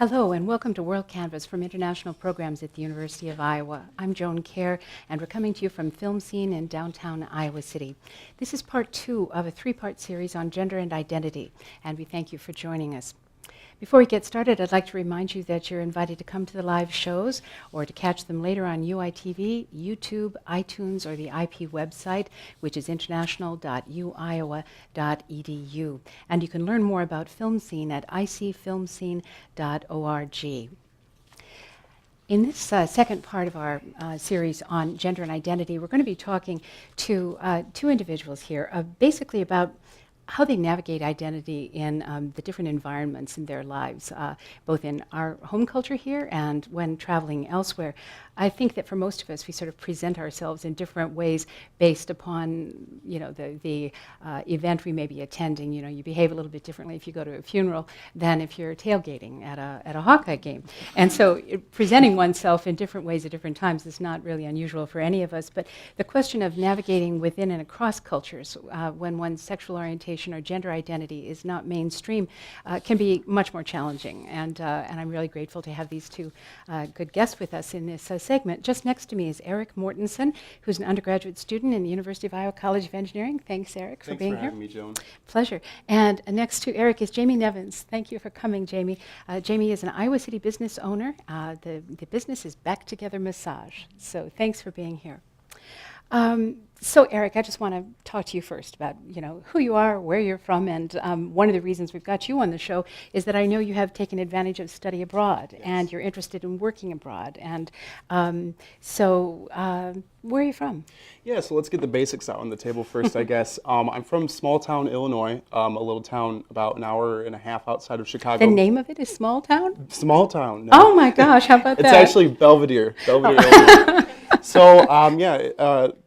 Hello and welcome to WorldCanvass from International Programs at the University of Iowa. I'm Joan Kerr and we're coming to you from Film Scene in downtown Iowa City. This is part 2 of a 3-part series on gender and identity, and we thank you for joining us. Before we get started, I'd like to remind you that you're invited to come to the live shows or to catch them later on UITV, YouTube, iTunes, or the IP website, which is international.uiowa.edu. And you can learn more about Film Scene at icfilmscene.org. In this second part of our series on gender and identity, we're going to be talking to two individuals here, basically about how they navigate identity in the different environments in their lives, both in our home culture here and when traveling elsewhere. I think that for most of us, we sort of present ourselves in different ways based upon, the event we may be attending. You behave a little bit differently if you go to a funeral than if you're tailgating at a Hawkeye game. And so presenting oneself in different ways at different times is not really unusual for any of us. But the question of navigating within and across cultures when one's sexual orientation or gender identity is not mainstream can be much more challenging. And I'm really grateful to have these two good guests with us in this segment. Just next to me is Eric Mortensen, who's an undergraduate student in the University of Iowa College of Engineering. Thanks, Eric, for being here. Thanks for having me, Joan. Pleasure. And next to Eric is Jaime Nevins. Thank you for coming, Jaime. Jaime is an Iowa City business owner. The business is Back Together Massage. So thanks for being here. So Eric, I just want to talk to you first about, who you are, where you're from, and one of the reasons we've got you on the show is that I know you have taken advantage of study abroad, Yes. And you're interested in working abroad. And so where are you from? Yeah, so let's get the basics out on the table first, I guess. I'm from small town Illinois, a little town about an hour and a half outside of Chicago. The name of it is Small Town? Small town. No. Oh my gosh, how about It's that? actually Belvedere, Illinois. So,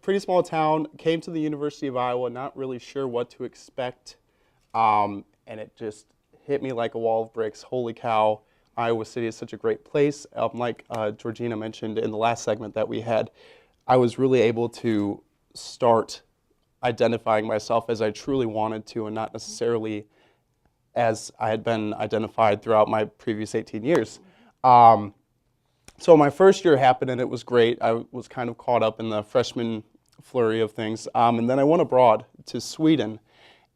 pretty small town. Came to the University of Iowa, not really sure what to expect, and it just hit me like a wall of bricks. Holy cow, Iowa City is such a great place. Like Georgina mentioned in the last segment that we had, I was really able to start identifying myself as I truly wanted to and not necessarily as I had been identified throughout my previous 18 years. So my first year happened and it was great. I was kind of caught up in the freshman flurry of things. And then I went abroad to Sweden.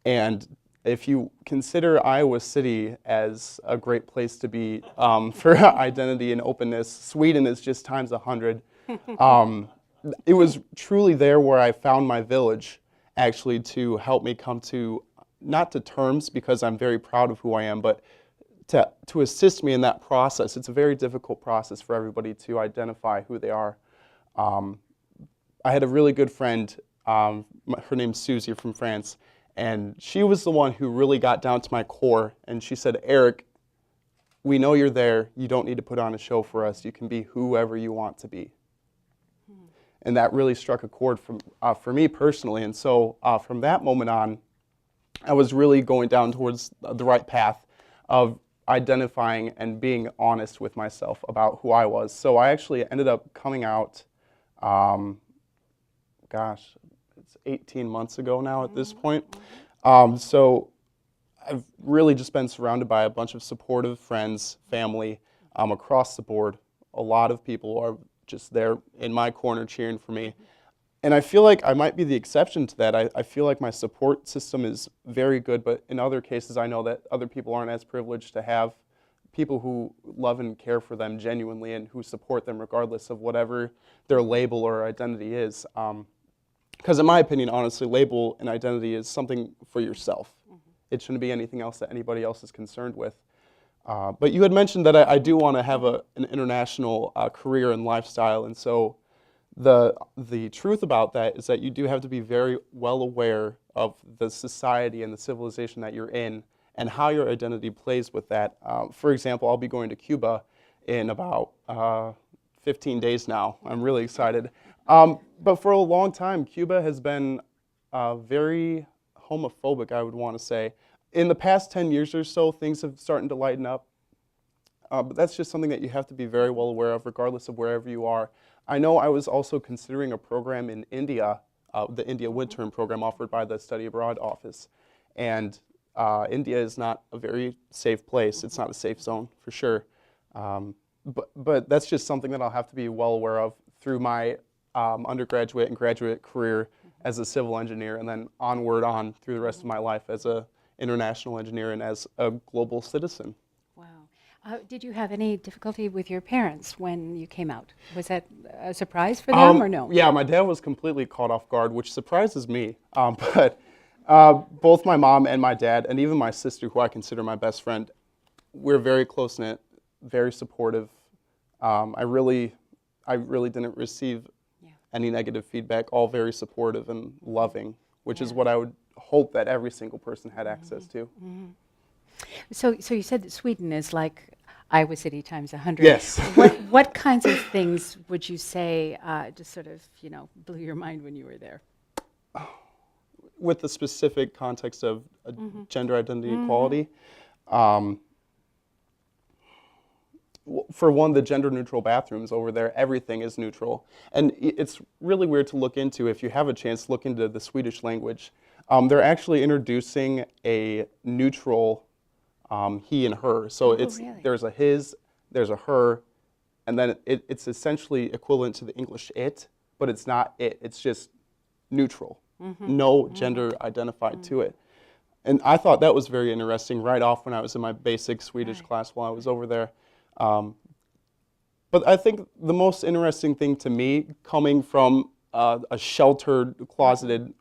And if you consider Iowa City as a great place to be for identity and openness, Sweden is just times 100. It was truly there where I found my village, actually, to help me come to, not to terms, because I'm very proud of who I am, but to assist me in that process. It's a very difficult process for everybody to identify who they are. I had a really good friend, her name's Susie from France, and she was the one who really got down to my core, and she said, Eric, we know you're there. You don't need to put on a show for us. You can be whoever you want to be. And that really struck a chord for me personally. And so from that moment on, I was really going down towards the right path of identifying and being honest with myself about who I was. So I actually ended up coming out, it's 18 months ago now at this point. So I've really just been surrounded by a bunch of supportive friends, family, across the board. A lot of people are just there in my corner cheering for me. And I feel like I might be the exception to that. I feel like my support system is very good, but in other cases I know that other people aren't as privileged to have people who love and care for them genuinely and who support them regardless of whatever their label or identity is. Because in my opinion, honestly, label and identity is something for yourself. It shouldn't be anything else that anybody else is concerned with. But you had mentioned that I do want to have an international career and lifestyle, and so the truth about that is that you do have to be very well aware of the society and the civilization that you're in and how your identity plays with that. For example, I'll be going to Cuba in about 15 days now. I'm really excited. But for a long time, Cuba has been very homophobic, I would want to say. In the past 10 years or so, things have started to lighten up. But that's just something that you have to be very well aware of, regardless of wherever you are. I know I was also considering a program in India, the India Midterm program offered by the Study Abroad Office. And India is not a very safe place. It's not a safe zone, for sure. But that's just something that I'll have to be well aware of through my undergraduate and graduate career as a civil engineer, and then onward on through the rest of my life as a international engineer and as a global citizen. Wow. Did you have any difficulty with your parents when you came out? Was that a surprise for them or no? Yeah, my dad was completely caught off guard, which surprises me. But both my mom and my dad, and even my sister, who I consider my best friend, we're very close-knit, very supportive. I really didn't receive any negative feedback, all very supportive and loving, which is what I would hope that every single person had access to. So you said that Sweden is like Iowa City times 100. Yes. What kinds of things would you say just sort of, blew your mind when you were there? With the specific context of gender identity equality, for one, the gender-neutral bathrooms over there, everything is neutral. And it's really weird to look into. If you have a chance, look into the Swedish language. They're actually introducing a neutral he and her. So really? There's a his, there's a her, and then it's essentially equivalent to the English it, but it's not it. It's just neutral. No gender identified to it. And I thought that was very interesting right off when I was in my basic Swedish class while I was over there. But I think the most interesting thing to me, coming from a sheltered, closeted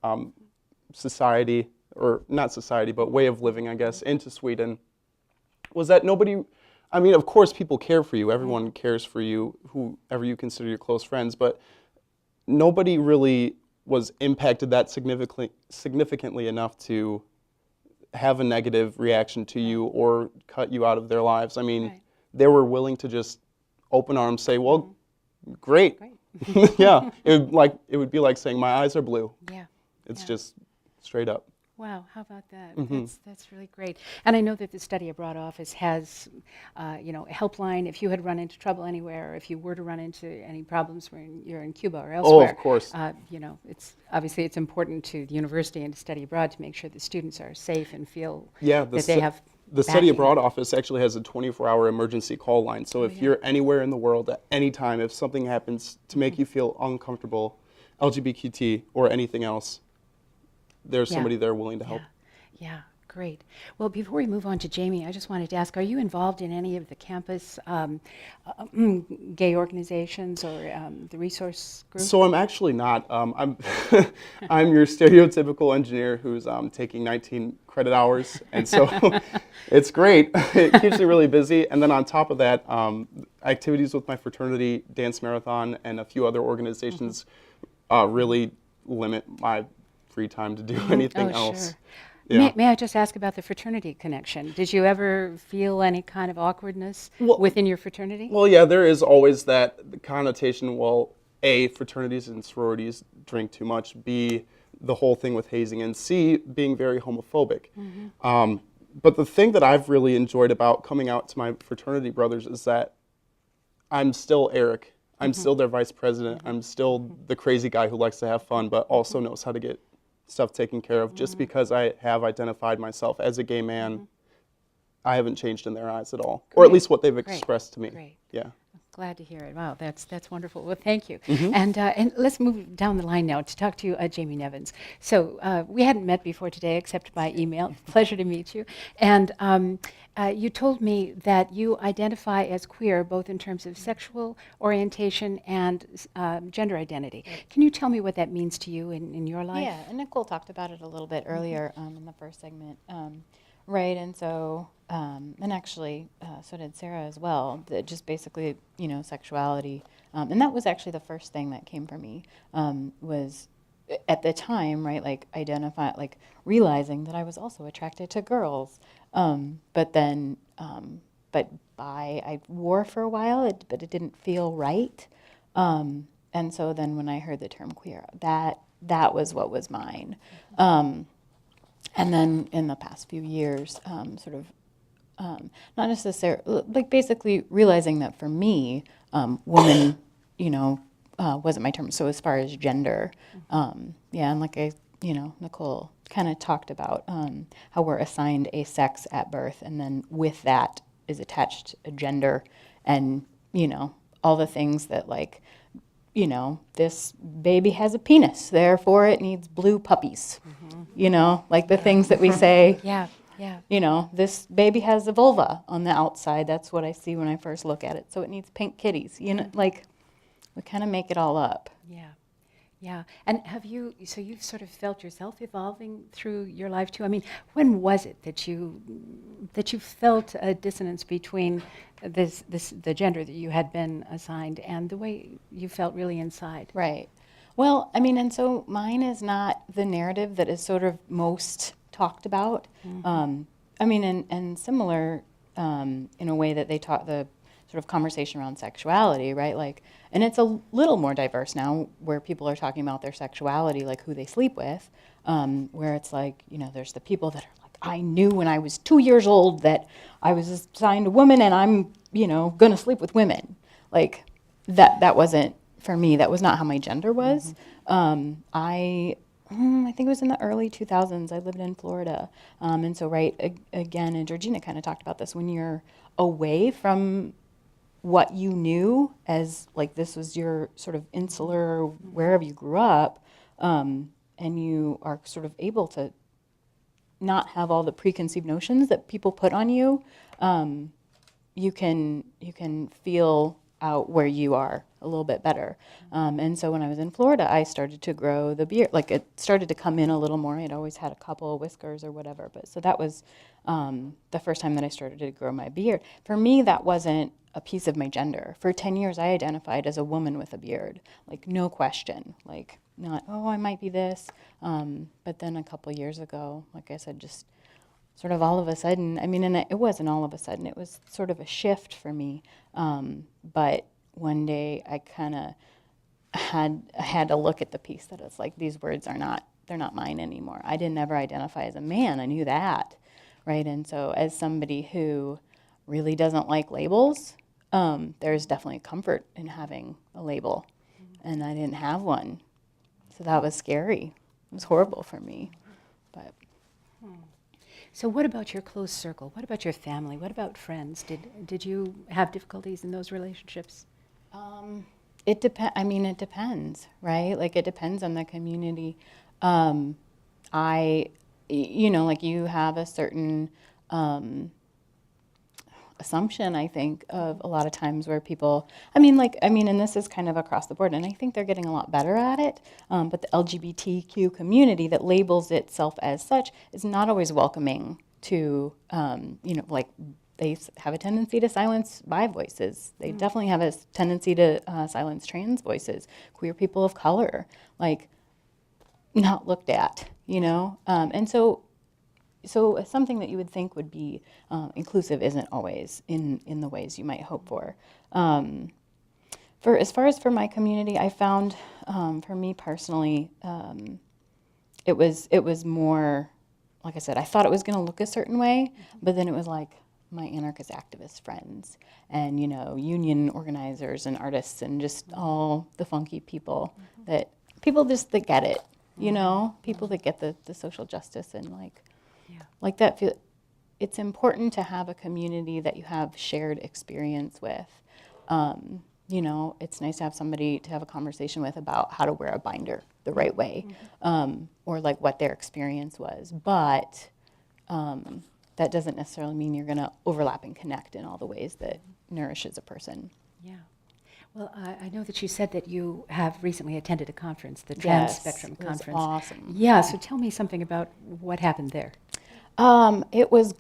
society, or not society, but way of living, I guess, into Sweden, was that nobody, I mean, of course people care for you, everyone cares for you, whoever you consider your close friends, but nobody really was impacted that significantly enough to have a negative reaction to you or cut you out of their lives. I mean, they were willing to just open arms say, well, great. Yeah, it would be like saying my eyes are blue. Yeah. It's just straight up. Wow, how about that? That's really great. And I know that the Study Abroad office has, a helpline if you had run into trouble anywhere, or if you were to run into any problems when you're in Cuba or elsewhere. Oh, of course. It's important to the university and to Study Abroad to make sure the students are safe and feel that they have the Study backing. Abroad office actually has a 24-hour emergency call line. So if you're anywhere in the world at any time, if something happens to make you feel uncomfortable, LGBT or anything else, there's somebody there willing to help. Yeah, great. Well, before we move on to Jamie, I just wanted to ask, are you involved in any of the campus gay organizations or the resource group? So I'm actually not. I'm I'm your stereotypical engineer who's taking 19 credit hours, and so it's great. It keeps me really busy. And then on top of that, activities with my fraternity, dance marathon, and a few other organizations really limit my free time to do anything else. Sure. Yeah. May I just ask about the fraternity connection? Did you ever feel any kind of awkwardness within your fraternity? Well, yeah, there is always that connotation, well, A, fraternities and sororities drink too much, B, the whole thing with hazing, and C, being very homophobic. But the thing that I've really enjoyed about coming out to my fraternity brothers is that I'm still Eric. I'm still their vice president. I'm still the crazy guy who likes to have fun, but also knows how to get stuff taken care of. Just because I have identified myself as a gay man, I haven't changed in their eyes at all, or at least what they've expressed to me. Great. Yeah. Glad to hear it. Wow, that's wonderful. Well, thank you. And let's move down the line now to talk to Jaime Nevins. So we hadn't met before today except by email. Pleasure to meet you. And you told me that you identify as queer both in terms of sexual orientation and gender identity. Can you tell me what that means to you in your life? Yeah, and Nicole talked about it a little bit earlier in the first segment. Right, and so, and actually, so did Sarah as well. Just basically, sexuality, and that was actually the first thing that came for me. Was at the time, right, realizing that I was also attracted to girls. But then, I wore for a while, but it didn't feel right. And so then, when I heard the term queer, that was what was mine. And then in the past few years, not necessarily, basically realizing that for me, woman, wasn't my term. So as far as gender, and Nicole kind of talked about how we're assigned a sex at birth, and then with that is attached a gender, and, all the things that like, this baby has a penis, therefore it needs blue puppies. Like the things that we say, Yeah, yeah. this baby has a vulva on the outside. That's what I see when I first look at it. So it needs pink kitties. Like we kind of make it all up. Yeah, yeah. And so you've sort of felt yourself evolving through your life too? I mean, when was it that you felt a dissonance between the gender that you had been assigned and the way you felt really inside? Right. Well, I mean, and so mine is not the narrative that is sort of most talked about. I mean, and similar in a way that they taught the sort of conversation around sexuality, right? Like, and it's a little more diverse now, where people are talking about their sexuality, like who they sleep with, where it's like, there's the people that are like, I knew when I was 2 years old that I was assigned a woman, and I'm, going to sleep with women. Like, that wasn't, for me, that was not how my gender was. I think it was in the early 2000s. I lived in Florida. And so, again, and Georgina kind of talked about this, when you're away from what you knew as, like, this was your sort of insular, wherever you grew up, and you are sort of able to not have all the preconceived notions that people put on you, you can feel out where you are a little bit better. And so when I was in Florida, I started to grow the beard. Like, it started to come in a little more. I'd always had a couple of whiskers or whatever. But so that was the first time that I started to grow my beard. For me, that wasn't a piece of my gender. For 10 years, I identified as a woman with a beard. Like, no question. Like, not, I might be this. But then a couple years ago, like I said, just sort of all of a sudden, I mean, and it wasn't all of a sudden, it was sort of a shift for me. But one day I kind of had to look at the piece that it's like, these words they're not mine anymore. I didn't ever identify as a man, I knew that, right? And so as somebody who really doesn't like labels, there's definitely comfort in having a label, and I didn't have one. So that was scary. It was horrible for me, but. So what about your close circle? What about your family? What about friends? Did you have difficulties in those relationships? It depends, right? Like, it depends on the community. Like, you have a certain assumption, I think, of a lot of times where people, and this is kind of across the board, and I think they're getting a lot better at it, but the LGBTQ community that labels itself as such is not always welcoming to, like, they have a tendency to silence bi voices. They definitely have a tendency to silence trans voices, queer people of color, like, not looked at, and so something that you would think would be inclusive isn't always in the ways you might hope for. As far as for my community, I found, for me personally, it was more, like I said, I thought it was going to look a certain way, but then it was like my anarchist activist friends and, union organizers and artists and just all the funky people that get it, people that get the social justice and like that feel. It's important to have a community that you have shared experience with. It's nice to have somebody to have a conversation with about how to wear a binder the right way, or like what their experience was. But that doesn't necessarily mean you're going to overlap and connect in all the ways that nourishes a person. Yeah. Well, I know that you said that you have recently attended a conference, the Trans Spectrum Conference. It was awesome. Yeah, so tell me something about what happened there. It was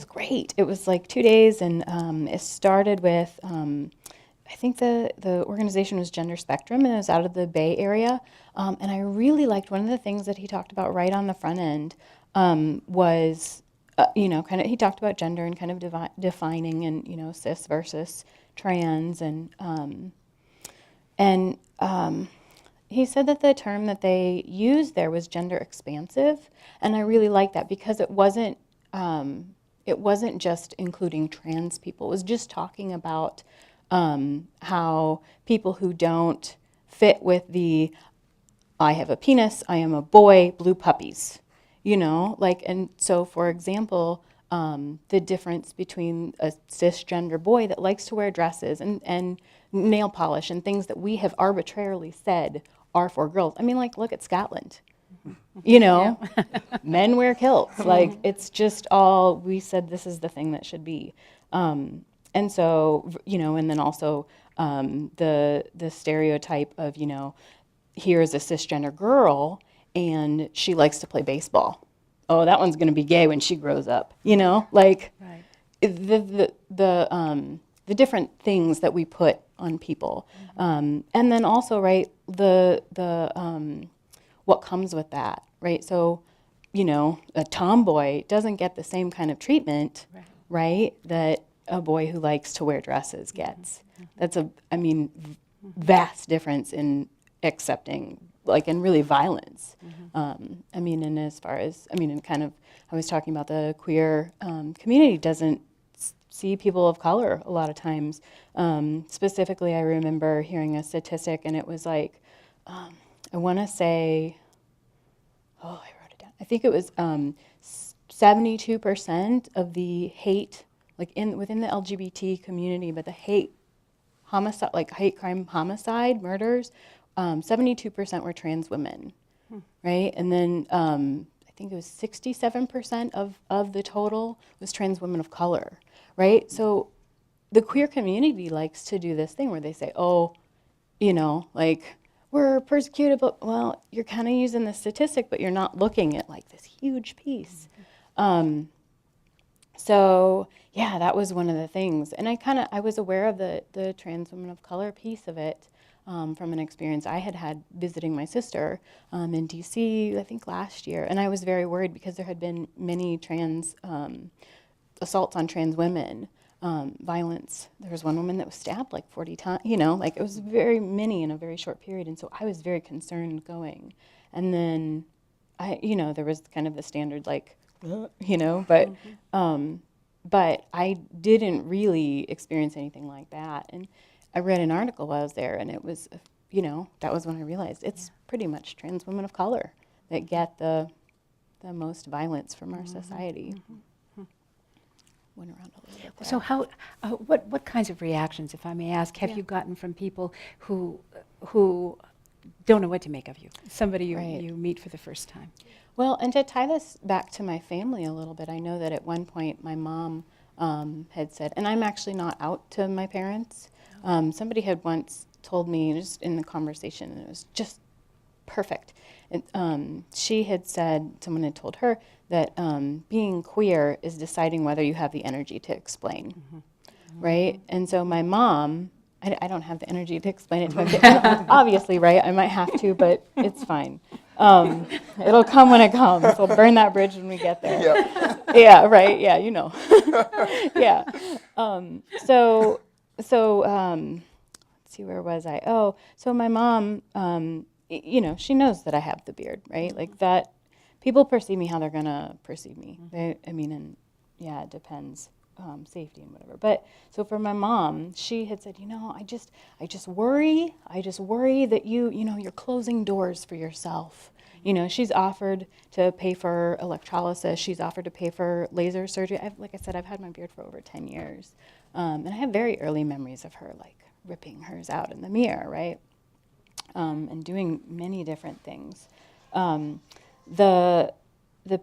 great. It was like 2 days, and it started with, I think the organization was Gender Spectrum, and it was out of the Bay Area. And I really liked one of the things that he talked about right on the front end was, he talked about gender and kind of defining and, cis versus trans, and he said that the term that they used there was gender expansive, and I really liked that because it wasn't just including trans people. It was just talking about how people who don't fit with the I have a penis, I am a boy, blue puppies, and so, for example, the difference between a cisgender boy that likes to wear dresses and nail polish and things that we have arbitrarily said are for girls. I mean, like, look at Scotland. You know, men wear kilts. Like, it's just all, we said this is the thing that should be. And so, you know, and then also the stereotype of, you know, here's a cisgender girl and she likes to play baseball. Oh, that one's going to be gay when she grows up. You know, like Right. the different things that we put on people, and then also, right, the what comes with that, right? So, you know, a tomboy doesn't get the same kind of treatment, right, that a boy who likes to wear dresses gets. That's vast difference in accepting, like, and really violence. I mean, and as far as, I mean, and kind of, I was talking about the queer community doesn't see people of color a lot of times. Specifically, I remember hearing a statistic, and it was like, I want to say, I wrote it down. I think it was 72% of the hate, like within the LGBT community, but the hate homicide, like hate crime, homicide, murders, 72% were trans women, right? And then I think it was 67% of the total was trans women of color, right? So the queer community likes to do this thing where they say, oh, you know, like, we're persecuted, but, well, you're kind of using the statistic, but you're not looking at, like, this huge piece. So, yeah, that was one of the things. And I was aware of the trans women of color piece of it from an experience I had visiting my sister in D.C., I think last year. And I was very worried because there had been many trans assaults on trans women. Violence. There was one woman that was stabbed like 40 times, you know, like it was very many in a very short period. And so I was very concerned going. And then there was kind of the standard, like, you know, but I didn't really experience anything like that. And I read an article while I was there, and it was, you know, that was when I realized it's pretty much trans women of color that get the most violence from our society. Went around a little bit there. So how, what kinds of reactions, if I may ask, have Yeah. you gotten from people who don't know what to make of you? Somebody you meet for the first time. Well, and to tie this back to my family a little bit, I know that at one point my mom had said, and I'm actually not out to my parents. Somebody had once told me, just in the conversation, and it was just perfect. And, she had said, someone had told her that being queer is deciding whether you have the energy to explain, right? And so my mom, I don't have the energy to explain it to my family. Obviously, right? I might have to, but it's fine. It'll come when it comes. We'll burn that bridge when we get there. Yep. Yeah, right. Yeah, you know. Yeah. So let's see, where was I? Oh, so my mom, you know, she knows that I have the beard, right? Like that. People perceive me how they're gonna perceive me. And yeah, it depends, safety and whatever. But so for my mom, she had said, you know, I just worry that you're closing doors for yourself. You know, she's offered to pay for electrolysis. She's offered to pay for laser surgery. Like I said, I've had my beard for over 10 years. And I have very early memories of her, like, ripping hers out in the mirror, right? And doing many different things. The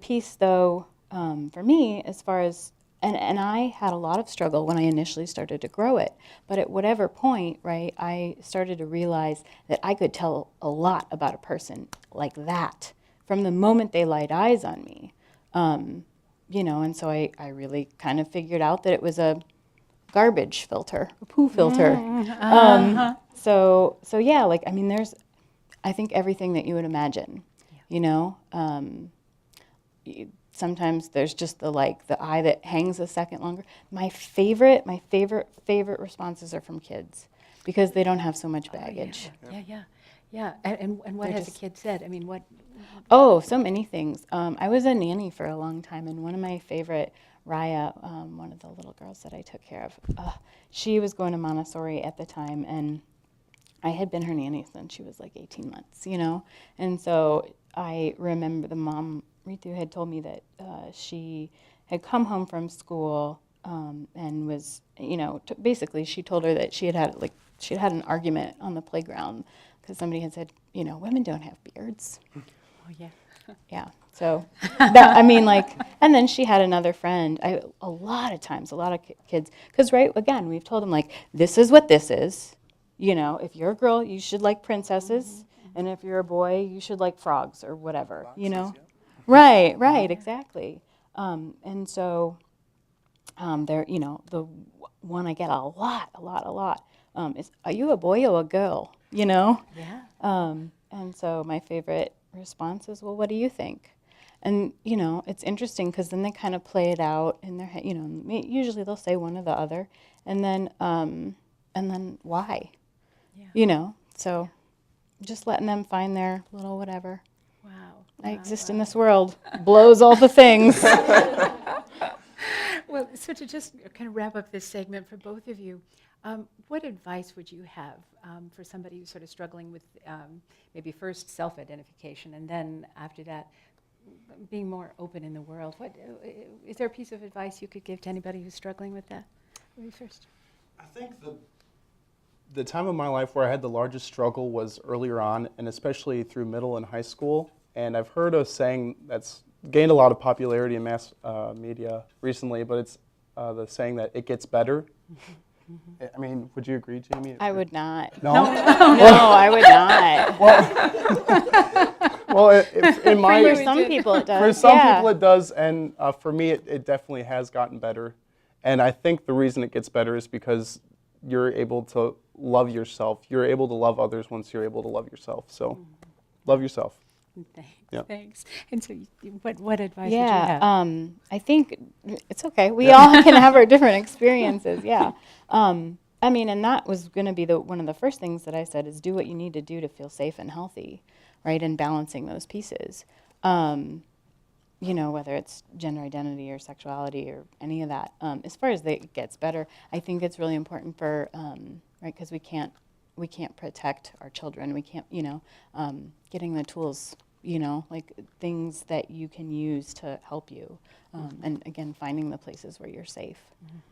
piece, though, for me, as far as, and I had a lot of struggle when I initially started to grow it, but at whatever point, right, I started to realize that I could tell a lot about a person like that from the moment they laid eyes on me. You know, and so I really kind of figured out that it was a garbage filter, a poo filter. So yeah, like, I mean, there's, I think, everything that you would imagine. You know, sometimes there's just the eye that hangs a second longer. My favorite responses are from kids because they don't have so much baggage. Yeah. And what They're has a kid said? I mean, what? Oh, so many things. I was a nanny for a long time, and one of my favorite, Raya, one of the little girls that I took care of, she was going to Montessori at the time, and I had been her nanny since she was like 18 months, you know? And so I remember the mom, Ritu, had told me that she had come home from school and was, basically she told her that she had had an argument on the playground because somebody had said, women don't have beards. Oh, yeah. Yeah. So, and then she had another friend. A lot of times, a lot of kids, because again, we've told them this is what this is. If you're a girl, you should like princesses, and if you're a boy, you should like frogs or whatever. Boxes, yeah. Right, exactly. And so, there, the one I get a lot, is, are you a boy or a girl? Yeah. And so my favorite response is, well, what do you think? And, it's interesting because then they kind of play it out in their head. Usually they'll say one or the other, and then why? Yeah. So just letting them find their little whatever. Wow. I exist in this world, blows all the things. Well, so to just kind of wrap up this segment for both of you, what advice would you have for somebody who's sort of struggling with maybe first self-identification and then after that being more open in the world? What is there a piece of advice you could give to anybody who's struggling with that? You first. I think the time of my life where I had the largest struggle was earlier on, and especially through middle and high school. And I've heard a saying that's gained a lot of popularity in mass media recently, but it's the saying that it gets better. I mean, would you agree, Jamie? I would not. No? No, I would not. Well, in my... For some people it does. For some people it does, and for me it definitely has gotten better. And I think the reason it gets better is because you're able to love yourself. You're able to love others once you're able to love yourself. So, love yourself. Thanks. Yeah. Thanks. And so, what advice would you have? I think it's okay. We all can have our different experiences. Yeah. And that was going to be one of the first things that I said is do what you need to do to feel safe and healthy, right? And balancing those pieces. Whether it's gender identity or sexuality or any of that. As far as it gets better, I think it's really important for right, because we can't protect our children. We can't, getting the tools. Like things that you can use to help you. And again, finding the places where you're safe.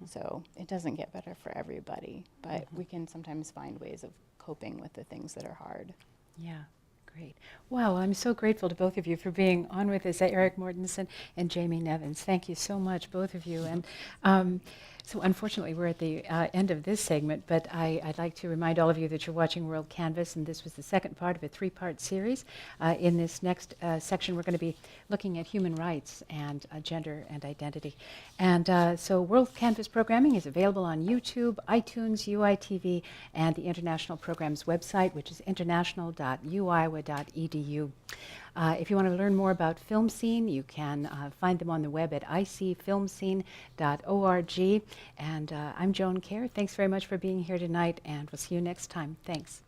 So it doesn't get better for everybody, but we can sometimes find ways of coping with the things that are hard. Yeah, great. Wow, I'm so grateful to both of you for being on with us, Eric Mortensen and Jaime Nevins. Thank you so much, both of you. And so unfortunately, we're at the end of this segment, but I'd like to remind all of you that you're watching WorldCanvass, and this was the second part of a three-part series. In this next section, we're going to be looking at human rights and gender and identity. And so WorldCanvass programming is available on YouTube, iTunes, UITV, and the International Program's website, which is international.uiowa.edu. If you want to learn more about Film Scene, you can find them on the web at icfilmscene.org. And I'm Joan Kerr. Thanks very much for being here tonight, and we'll see you next time. Thanks.